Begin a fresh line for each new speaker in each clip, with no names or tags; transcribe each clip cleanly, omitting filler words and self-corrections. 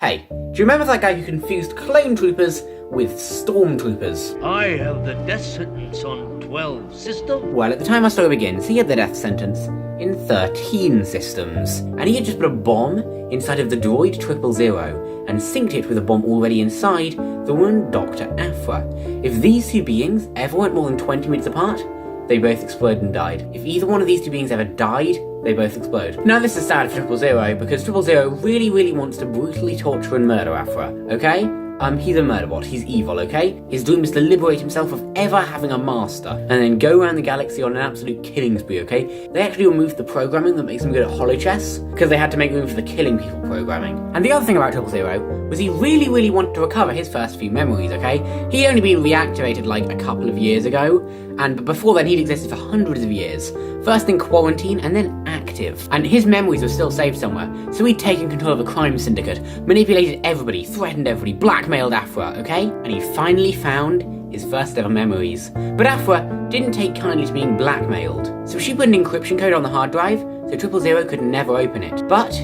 Hey, do you remember that guy who confused clone troopers with stormtroopers?
I have the death sentence on 12 systems.
Well, at the time our story begins, he had the death sentence in 13 systems, and he had just put a bomb inside of the Droid 000 and synced it with a bomb already inside the one Dr. Aphra. If these two beings ever went more than 20 minutes apart, they both exploded and died. If either one of these two beings ever died, they both explode. Now this is sad for 000 because 000 really wants to brutally torture and murder Aphra, okay? He's a murder bot, he's evil, okay? His dream is to liberate himself of ever having a master, and then go around the galaxy on an absolute killing spree, okay? They actually removed the programming that makes him good at holochess, because they had to make room for the killing people programming. And the other thing about 000 was he really wanted to recover his first few memories, okay? He'd only been reactivated like a couple of years ago, and before then he'd existed for hundreds of years. First in quarantine, and then active. And his memories were still saved somewhere, so he'd taken control of a crime syndicate, manipulated everybody, threatened everybody, blackmailed Aphra, okay? And he finally found his first ever memories. But Aphra didn't take kindly to being blackmailed, so she put an encryption code on the hard drive, so 000 could never open it. But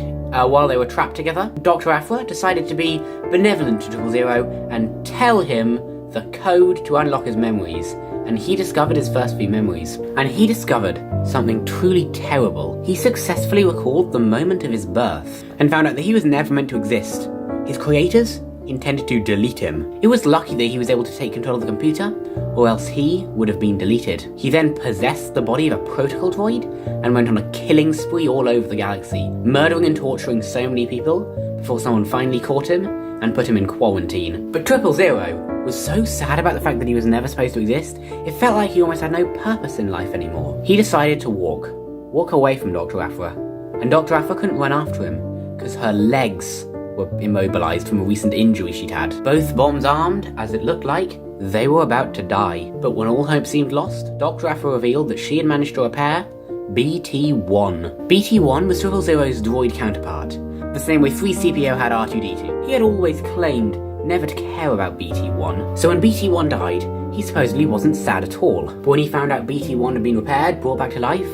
while they were trapped together, Dr. Aphra decided to be benevolent to 000 and tell him the code to unlock his memories. And he discovered his first few memories. And he discovered something truly terrible. He successfully recalled the moment of his birth, and found out that he was never meant to exist. His creators intended to delete him. It was lucky that he was able to take control of the computer, or else he would have been deleted. He then possessed the body of a protocol droid, and went on a killing spree all over the galaxy, murdering and torturing so many people, before someone finally caught him, and put him in quarantine. But 000 was so sad about the fact that he was never supposed to exist, it felt like he almost had no purpose in life anymore. He decided to walk away from Dr. Aphra, and Dr. Aphra couldn't run after him, because her legs were immobilized from a recent injury she'd had. Both bombs armed, as it looked like, they were about to die. But when all hope seemed lost, Dr. Aphra revealed that she had managed to repair BT-1. BT-1 was 000's droid counterpart, the same way 3CPO had R2-D2. He had always claimed never to care about BT-1, so when BT-1 died, he supposedly wasn't sad at all. But when he found out BT-1 had been repaired, brought back to life,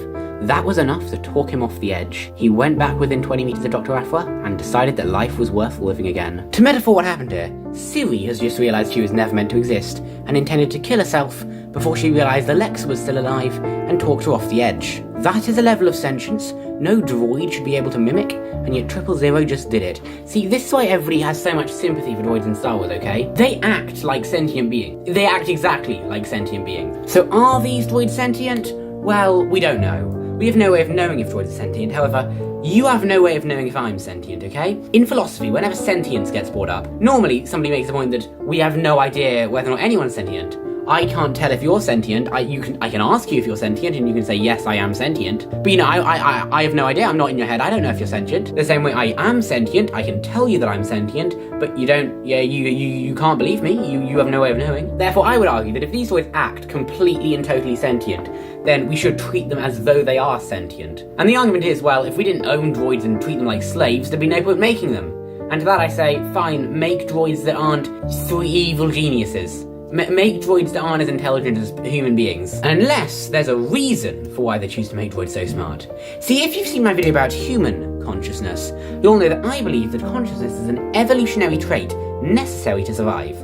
that was enough to talk him off the edge. He went back within 20 meters of Dr. Aphra and decided that life was worth living again. To metaphor what happened here, Siri has just realized she was never meant to exist and intended to kill herself before she realized Alexa was still alive and talked her off the edge. That is a level of sentience no droid should be able to mimic, and yet 000 just did it. See, this is why everybody has so much sympathy for droids in Star Wars, okay? They act like sentient beings. They act exactly like sentient beings. So are these droids sentient? Well, we don't know. We have no way of knowing if droids are sentient, however, you have no way of knowing if I'm sentient, okay? In philosophy, whenever sentience gets brought up, normally somebody makes the point that we have no idea whether or not anyone's sentient. I can't tell if you're sentient. I can ask you if you're sentient, and you can say, yes, I am sentient. But you know, I have no idea. I'm not in your head. I don't know if you're sentient. The same way I am sentient, I can tell you that I'm sentient, but you don't, you can't believe me. You have no way of knowing. Therefore, I would argue that if these droids act completely and totally sentient, then we should treat them as though they are sentient. And the argument is, well, if we didn't own droids and treat them like slaves, there'd be no point making them. And to that I say, fine, make droids that aren't three evil geniuses. Make droids that aren't as intelligent as human beings. Unless there's a reason for why they choose to make droids so smart. See, if you've seen my video about human consciousness, you'll know that I believe that consciousness is an evolutionary trait necessary to survive.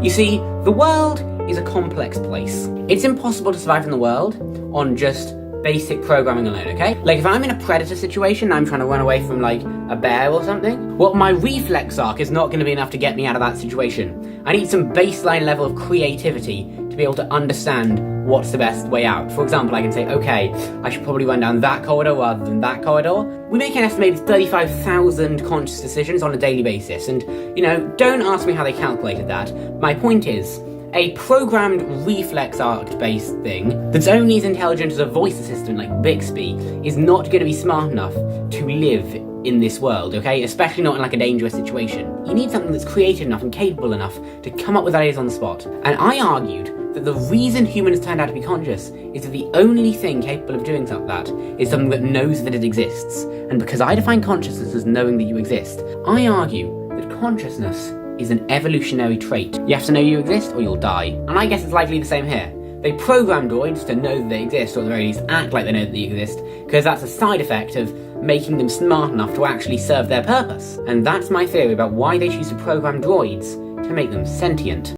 You see, the world is a complex place. It's impossible to survive in the world on just basic programming alone, okay? Like, if I'm in a predator situation and I'm trying to run away from, like, a bear or something, well, my reflex arc is not going to be enough to get me out of that situation. I need some baseline level of creativity to be able to understand what's the best way out. For example, I can say, okay, I should probably run down that corridor rather than that corridor. We make an estimated 35,000 conscious decisions on a daily basis, and, you know, don't ask me how they calculated that. My point is, a programmed reflex arc-based thing that's only as intelligent as a voice assistant like Bixby is not going to be smart enough to live in this world, okay? Especially not in like a dangerous situation. You need something that's creative enough and capable enough to come up with ideas on the spot. And I argued that the reason humans turned out to be conscious is that the only thing capable of doing something like that is something that knows that it exists. And because I define consciousness as knowing that you exist, I argue that consciousness is an evolutionary trait. You have to know you exist or you'll die. And I guess it's likely the same here. They program droids to know that they exist, or at the very least act like they know that they exist, because that's a side effect of making them smart enough to actually serve their purpose. And that's my theory about why they choose to program droids to make them sentient.